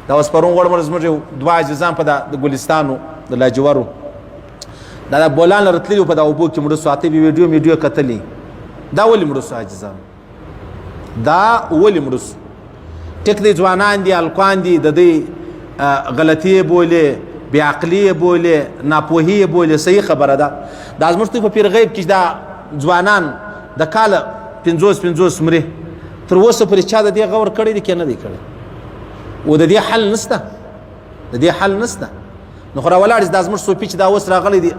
دا اوس پرون غوړ زموږ دوه عزیزان په د ګلستانو د لاجورو دا د بولان رتلي په د اوبو کې مړه ساتي ویډیو کتلې دا ولې مړه سو عزیزان دا ولې مړه سو ټیک دی ځوانان دي الکوان دي د دې غلطي بولې بې عقلي بولې ناپوهي بولې صحیح خبره ده دا زموږ په پیر غیب کې دا ځوانان د کاله 50 مري تر اوسه پورې چا د دې غور کړی دی که نه دی کړی او د دې حل نشته د دې حل نشته نو خو راولاړ دا زموږ صوفي چې دا اوس راغلی دی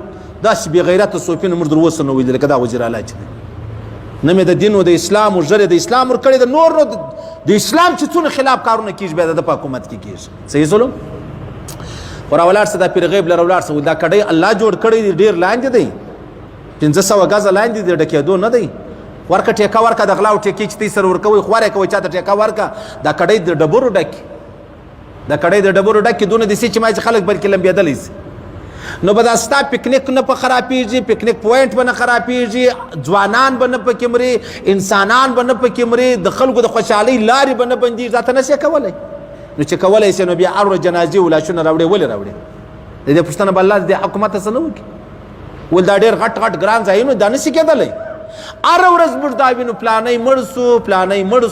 داسې بې غیرته صوفي نه موږ در اوسه نه ولیدل که دا وزیر اعلی چې دی نه مې د دین او د اسلام او ژرې د اسلام ورکړی د نور نو د اسلام چې څونه خلاف کارونه کېږي بیا د په حکومت کې کېږي صحیح ظلم خو راولاړ څه دا پیر غیب له راولاړ څه دا کډۍ الله جوړ کړی دی ډېر لاندې دی 500 غزه لاندې دی ډکېدو نه دی ورکه ټیکه ورکه د غلا او ټیکې چې تی سره ورکوي خواره کوي چاته ټیکه ورکه دا کډۍ د ډبرو ډکې دا کډۍ د ډبرو ډکې دونه دي چې ما چې خلک بلکې لمبېدلی سي نو به دا ستا پکنیک نه په خرابېږي پکنیک پوینټ به نه خرابېږي ځوانان به نه پکې مري انسانان به نه پکې مري د خلکو د خوشحالۍ لارې به نه بندېږي دا ته نشې کولی نو چې کولی شي نو بیا هر ورځ جنازې او لاشونه راوړې ولې راوړې د دې پوښتنه به الله د دې حکومت څه نه وکړي ول دا ډېر غټ ګران ځایونه دا نشي کېدلی هر ورځ موږ دا وینو پلانی مړ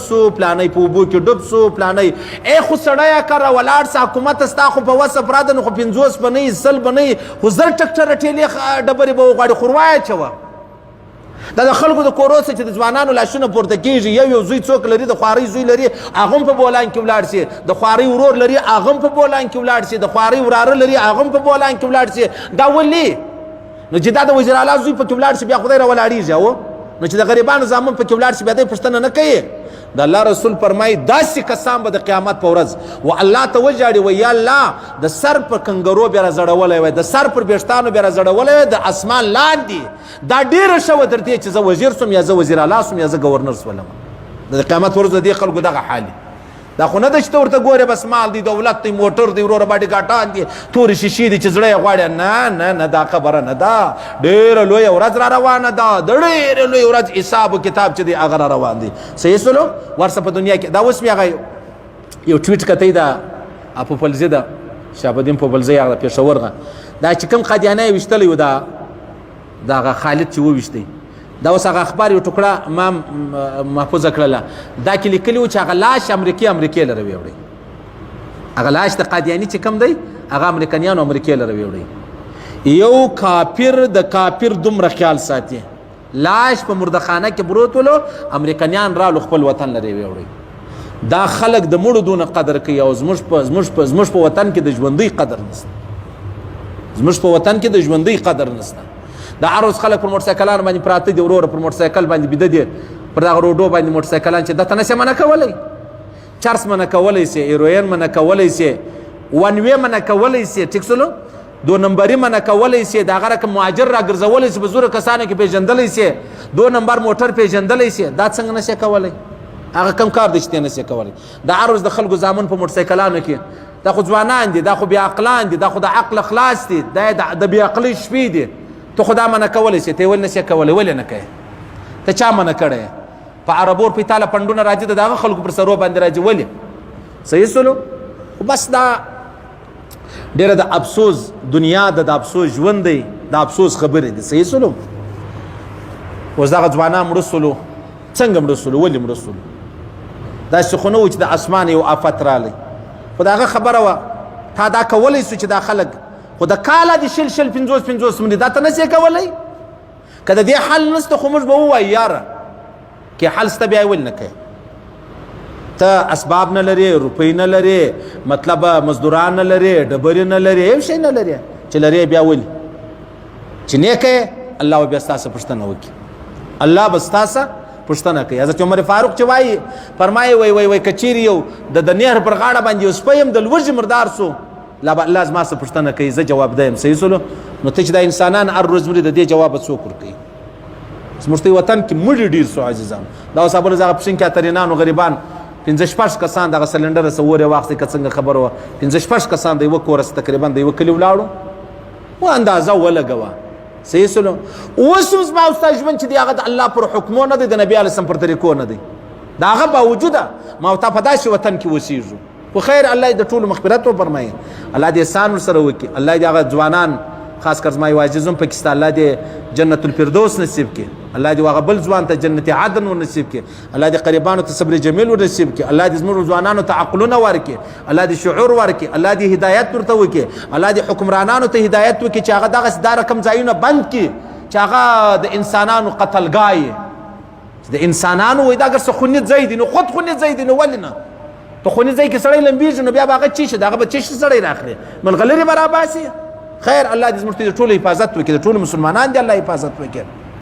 سو پلانی په اوبو کې ډوب سو پلانی ای خو سړیه کره ولاړ سه حکومت ستا خو په وسه پراده نو خو 50 به نه 100 به نه خو زر ټکټره ټیلې ډبرې به وغواړي خوروا یې اچوه دا د خلکو د کورو څخه چې د ځوانانو لاشونه پورته کېږي یو زوی څوک لري د خوارۍ زوی لري هغه هم په بولان کې ولاړ شي د خوارۍ ورور لري هغه هم په بولان کې ولاړ شي د خوارۍ وراره لري هغه هم په بولان کې ولاړ شي دا ولې نو چې دا د وزیر اعلی زوی پکې ولاړ شي بیا خدای راولاړېږي او نو چې د غریبانو زامن پکې ولاړ شي بیا دی پوښتنه نه کوي د الله رسول فرمایي داسې کسان به د قیامت په ورځ و الله ته وژاړي وایي یا الله د سر پر کنګرو بیا راځړولی وای د سر پر بېشتانو بیا راځړولی وای د اسمان لاندې دا ډېره ښه وه تر دې چې زه وزیر سوم یا زه وزیر اعلی سوم یا زه گورنر سولم د قیامت په ورځ د دې خلکو دغه حال دا خو نه ده چې ته ورته ګورې بس مال دی دولت دی موټر دی وروره باډي ګاټان دي تورې شیشې دي چې زړه یې غواړي نه دا خبره نه ده ډېره لویه ورځ را روانه ده د ډېرې لویې ورځ حساب و کتاب چې دی هغه را روان دی صحیح سلو ورسه په دنیا کې دا اوس مې هغه یو ټویټ کتی ده پوپلزي ده شهابالدین پوپلزي هغه پېښور دا چې کوم قادیانه یې ویشتلی و دا هغه خالد چې وویشتی دا اوس هغه اخبار یو ټوکړه ما محفوظه کړله دا کې لیکلي و چې هغه لاش امریکې لره ویوړی هغه لاش د قادیاني چې کوم دی هغه امریکنیانو امریکې لره ویوړی یو کافر د کافر دومره خیال ساتي لاش په مردخانه کې پروت ولو امریکنیان رالو خپل وطن لري ویوړی دا خلک د مړو دونه قدر کوي او زموږ په وطن کې د ژوندۍ قدر نشته زموږ په وطن کې د ژوندۍ قدر نشته دا هر ورځ خلک پر موټرسایکلانو باندې پراته دي وروره پر موټرسایکل باندې بیده دي پر دغه روډو باندې موټرسایکلان چې دته نشي منع کولی چرس منع کولی سي هیروین منع کولی سي ون وی منع کولی سي ټیک سلو دو نمبري منع کولی سي د هغه رقم مهاجر را ګرځولی سي په زوره کسانو کې پیژندلی سي دو نمبر موټر پیژندلی سي دا څنګه نشي کولی هغه کم کار دی چې نشي کولی دا هر ورځ د خلکو زامن په موټرسایکلانو کې دا خو ځوانان دي دا خو بې عقلان دي دا خو د عقل خلاص دي دا د بې عقلۍ شپې دي ته خدا منع کولی سي ته ول نشي کولی ولې نه کوې ته چا منع کړی په عربور په تاله پنډونه راځي د دغه خلکو پر سرو باندې راځي ولې صحیح سلو بس دا ډېره د افسوس دنیا د افسوس ژوند دی د افسوس خبرې دي صحیح سلو اوس دغه ځوانان مړه سولو څنګه مړه سولو ولې مړه سولو داسې خو نه و چې د اسمان یو آفت رالی خو د هغه خبره وه تا دا کولی سو چې دا خلک خو د کاله د شل 50 منې دا ته نشي کولی که د دې حل نشته خو موږ به ووایو یاره کې حل شته بیا یې ولې نه کوې ته اسباب نه لرې روپۍ نه لرې مطلب مزدوران نه لرې ډبرې نه لرې یو شی نه لرې چې لرې بیا ولې چې نه کوې الله به بیا ستاسو پوښتنه وکړي الله به ستاسو پوښتنه کوي حضرت عمر فاروق چې وایي فرمایي وای که چیرې یو د نهر پر غاړه باندې یو سپی یم د لوږې مردار سو الله زما څه پوښتنه کوي زه جواب دیم صحیح سلو نو ته چې دا انسانان هر ورځ مري د دې جواب څوک ورکوي زموږ وطن کې مړي ډېر سو عزیزان دا اوس هغه هغه پښین کې اترینانو غریبان 15 کسان دغه سلنډر سره وره واخلي که څنګه خبره وه 15 کسان د یوه کور تقریبا د یوه کلي ولاړو و اندازه ولګوه صحیح سلو اوس هم زما او ستا ژوند چې دی هغه د الله پر حکمو نه دی د نبي علیه السلام پر طریقو نه دی د هغه باوجوده ما او تا په داسې وطن کې اوسېږو خو خیر الله د ټولو مغفرت وفرمایي، الله دې احسان ورسره وکړي، الله دې هغه ځوانان خاص کر زما یو عزیز پاکستان الله دې جنت الفردوس نصیب کړي، الله دې هغه بل ځوان ته جنت عدن ور نصیب کړي، الله دې قریبانو ته صبر جمیل ور نصیب کړي، الله دې زموږ ځوانانو ته عقلونه ورکړي، الله دې شعور ورکړي، الله دې هدایت ورته وکړي، الله دې حکمرانانو ته هدایت وکړي چې هغه دغه دا رقم ځایونه بند کړي چې هغه د انسانانو قتلګاه د انسانانو وای دا اگر څه خونیت ځای دي نو خود خونیت ځای دي نو ولې نه ته خونیت ځای کې سړی لمبېږي نو بیا به هغه چی شي دغه به چی شي سړی راخلي ملغلرې به راباسي. خیر الله دې زموږ ټولو حفاظت وکړي، د ټولو مسلمانان دې الله حفاظت وکړي.